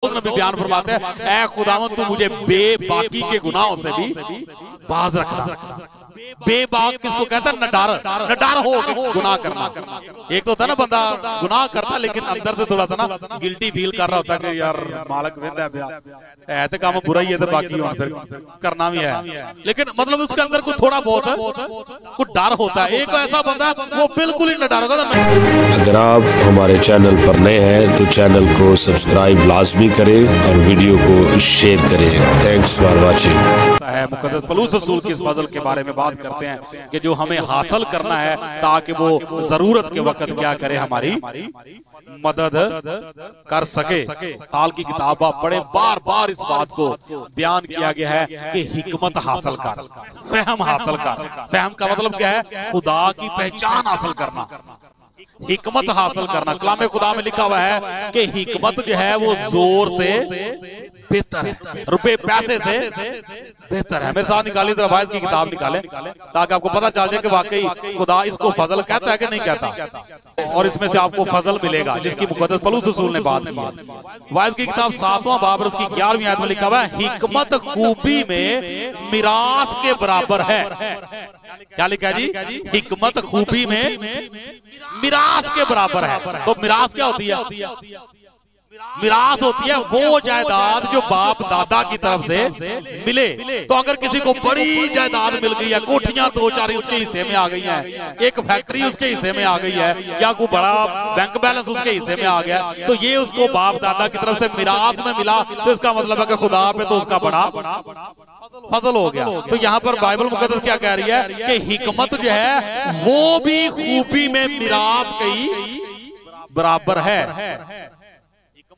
नबी बयान फरमाते हैं, ऐ खुदावंद तू मुझे बेबाकी के गुनाहों से भी बाज रखना। बेबाक किसको कहता है? नडार हो के गुनाह करना। एक तो होता ना बंदा गुनाह करता लेकिन अंदर से थोड़ा सा ना गिल्टी फील कर रहा होता है कि यार मालक वेंदा है तो काम बुरा ही है, तो बाकी हो फिर करना भी है, लेकिन मतलब उसके अंदर कुछ थोड़ा बहुत कुछ डर होता है। एक ऐसा बंदा वो बिल्कुल ही नडार होगा। अगर आप हमारे चैनल पर नए हैं तो चैनल को सब्सक्राइब लाजमी करें और वीडियो को शेयर करें। Thanks for watching. मुकद्दस पलूस रसूल की इस फजल के बारे में बात करते हैं कि जो हमें हासिल करना है ताकि वो जरूरत के वक्त क्या करे, हमारी मदद कर सके। हाल की किताब आप पढ़े, बार बार इस बात को बयान किया गया है कि हिकमत हासिल कर, फहम हासिल कर। फहम का मतलब क्या है? खुदा की पहचान हासिल करना, हिकमत हासिल करना। कलाम खुदा में लिखा हुआ है कि हिकमत जो है वो जोर से बेहतर है, रुपए पैसे से बेहतर है। मेरे साथ निकालिए जरा, वाइज की किताब निकालें ताकि आपको पता चल जाए कि वाकई खुदा इसको फजल कहता है कि नहीं कहता, और इसमें से आपको फजल मिलेगा जिसकी मुकद्दस पलूस रसूल ने बात की। वाइज की किताब 7वां बाब उसकी 11वीं आयत में लिखा हुआ है, हिकमत खूबी में मिरास के बराबर है। क्या लिखा है जी? हिकमत खूबी में मिरास के बराबर है। तो मिरास क्या होती है? मिरास होती है वो जायदाद जो बाप दादा की तरफ से मिले। तो अगर किसी को बड़ी जायदाद मिल गई है, कोठियां 2-4 उसके हिस्से में आ गई हैं, एक फैक्ट्री उसके हिस्से में आ गई है, या कोई बड़ा बैंक बैलेंस उसके हिस्से में आ गया, तो ये उसको बाप दादा की तरफ से मिरास में मिला। तो इसका मतलब है कि खुदा पे तो उसका बड़ा फजल हो गया। तो यहाँ पर बाइबल मुकद्दस क्या कह रही है कि हिकमत जो है वो भी खूबी में मिरास की बराबर है।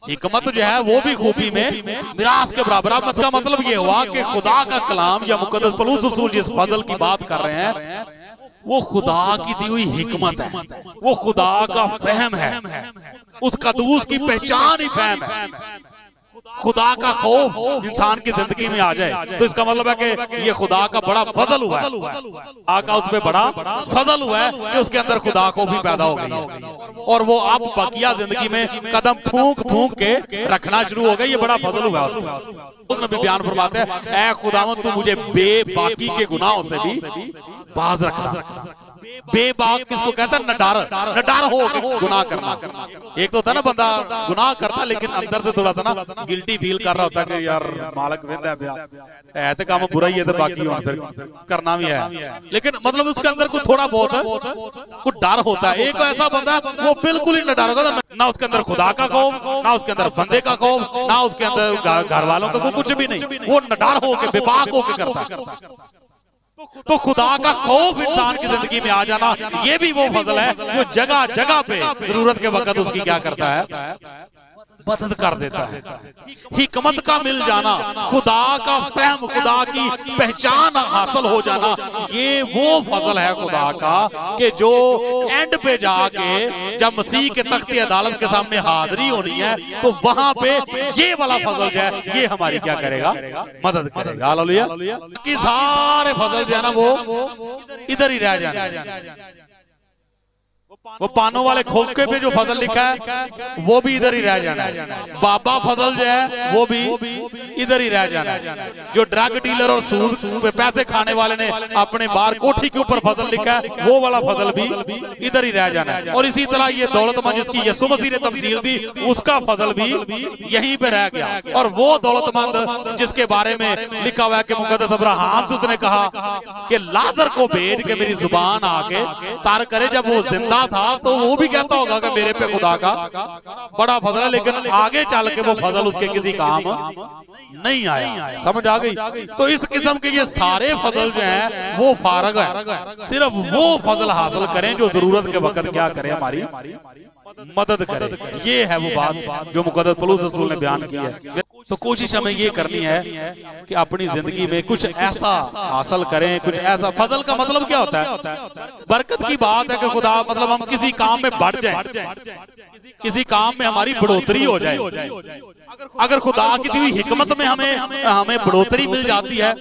हिकमत जो है वो भी खूबी में मिरास के बराबर। अब इसका मतलब ये हुआ कि खुदा का कलाम या मुकद्दस पलूस रसूल जिस फजल की बात कर रहे हैं वो खुदा की दी हुई हिकमत है, वो खुदा का फहम है, उस कदूस की पहचान ही फहम है। खुदा का खौफ इंसान की जिंदगी में आ जाए तो इसका मतलब है कि ये खुदा का बड़ा फजल हुआ है, खुदा का उस पे बड़ा फजल हुआ है कि उसके अंदर खुदा को भी पैदा हो गई और वो अब बकिया जिंदगी में कदम फूंक फूंक के रखना शुरू हो गई। ये बड़ा फजल हुआ है। नबी बयान फरमाते हैं, ऐ खुदावंद तू मुझे बेबाकी के गुनाहों से भी बाज रखना। बेबाक किसको कहता है? नडार हो के गुनाह करना। एक तो होता है ना बंदा गुनाह करता लेकिन अंदर से थोड़ा सा ना गिल्टी फील कर रहा होता है कि यार मालक वेंदा है तो काम बुरा ही है, तो बाकी हो फिर करना भी है, लेकिन मतलब उसके अंदर कुछ थोड़ा बहुत कुछ डर होता है। एक ऐसा बंदा वो बिल्कुल ही नडार होगा, ना उसके अंदर खुदा का खौफ, ना उसके अंदर बंदे का खौफ, ना उसके अंदर घर वालों का कुछ भी नहीं, वो नडार होके बेबाक होके करता है। तो खुदा का खौफ इंसान की जिंदगी में आ जाना ये भी वो फजल है जो जगह जगह पे जरूरत के वक्त उसकी क्या करता है? मदद कर देता है। हिकमत का मिल जाना, खुदा का फहम, खुदा की पहचान हासिल हो जाना, ये वो फजल है खुदा का कि जो एंड पे जाके जब मसीह के तख्ते अदालत के सामने हाजिरी होनी है तो वहां पे ये वाला फजल जो है ये हमारी क्या करेगा? मदद करेगा। हालेलुया। कि सारे फजल जो है ना वो इधर ही रह जाए। वो पानों वाले खोखे पे जो फजल लिखा है वो भी इधर ही रह जाना है। बाबा फजल जो है वो भी इधर ही रह जाना है। जो ड्रग डीलर और सूद पे पैसे खाने वाले ने अपने बाहर कोठी के ऊपर फजल लिखा है वो वाला फजल भी इधर ही रह जाना है। और इसी तरह ये दौलतमंद जिसकी यीशु मसीह ने तफसील दी उसका फजल भी यहीं पे रह गया। और वो दौलतमंद जिसके बारे में लिखा हुआ है कि मुकद्दस अब्राहम से उसने कहा कि लाजर को भेज के मेरी जुबान आके तार करे, जब वो जिंदा था तो वो भी कहता होगा कि मेरे पे खुदा का बड़ा फजल है, लेकिन आगे चल के वो फजल उसके किसी काम नहीं आया। समझ आ गई? तो इस किस्म के ये सारे फजल जो हैं वो फारग है, सिर्फ वो फजल हासिल करें जो जरूरत के वक्त क्या करें? हमारी मदद करे। ये है वो बात जो मुकद्दस पलूस रसूल ने बयान की है। तो कोशिश हमें ये करनी है कि अपनी जिंदगी में कुछ ऐसा हासिल करें, कुछ ऐसा। फजल का मतलब क्या होता है? बरकत की बात है कि खुदा मतलब हम किसी काम में बढ़ जाएं, किसी काम में हमारी बढ़ोतरी हो जाए, अगर खुदा की दी हुई हिकमत में हमें बढ़ोतरी मिल जाती है,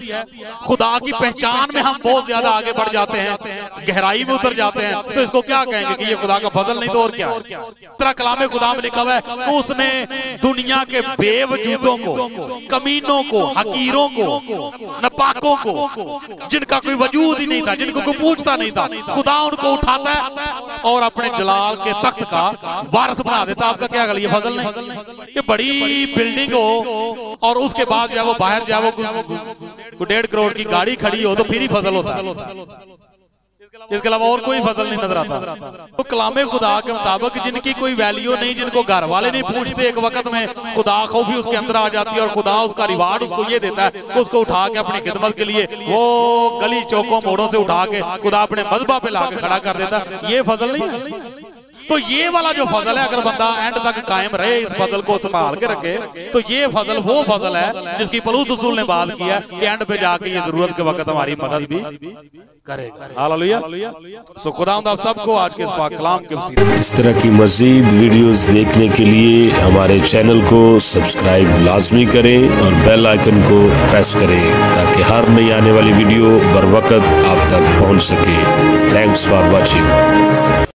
खुदा की पहचान में हम बहुत ज्यादा आगे बढ़ जाते हैं, गहराई में उतर जाते हैं, तो इसको क्या कहेंगे कि ये खुदा का फजल नहीं तो और क्या। तरह कलाम खुदा में लिखा हुआ है तो उसने दुनिया के बेवजूदों को, कमीनों को, हकीरों को, नापाकों को, जिनका कोई वजूद ही नहीं था, जिनको कोई पूछता नहीं था, खुदा उनको उठाता है और अपने जलाल के तख्त का वारिस बना देता। आपका क्या गल, ये फजल नहीं? ये बड़ी बिल्डिंग हो और उसके बाद जब वो बाहर जाए वो 1.5 करोड़ की गाड़ी खड़ी हो तो फिर ही फजल होता है, इसके अलावा और कोई फजल नहीं नजर आता। तो कलामे खुदा के मुताबिक जिनकी कोई वैल्यू नहीं, जिनको घर वाले नहीं पूछते, एक वक्त में खुदा खौफी उसके अंदर आ जाती है और खुदा उसका रिवार्ड उसको ये देता है, उसको उठा के अपनी खिदमत के लिए वो गली चौकों मोड़ों से उठा के खुदा अपने मजबा पे लाके खड़ा कर देता है। ये फजल नहीं है। तो ये वाला जो फजल है, अगर बंदा एंड तक कायम रहे, इस फजल को संभाल के रखे, तो ये फजल वो फजल है जिसकी पलूस रसूल ने बात किया कि एंड पे जाके ये जरूरत के वक्त हमारी मदद भी करेगा। हालेलुया। सो खुदावंद आप सबको आज के इस पाक कलाम के वसीले इस तरह की मजीद वीडियोस देखने के लिए हमारे चैनल को सब्सक्राइब लाजमी करें और बेल आइकन को प्रेस करें ताकि हर नई आने वाली वीडियो बर वक्त आप तक पहुंच सके। Thanks for watching.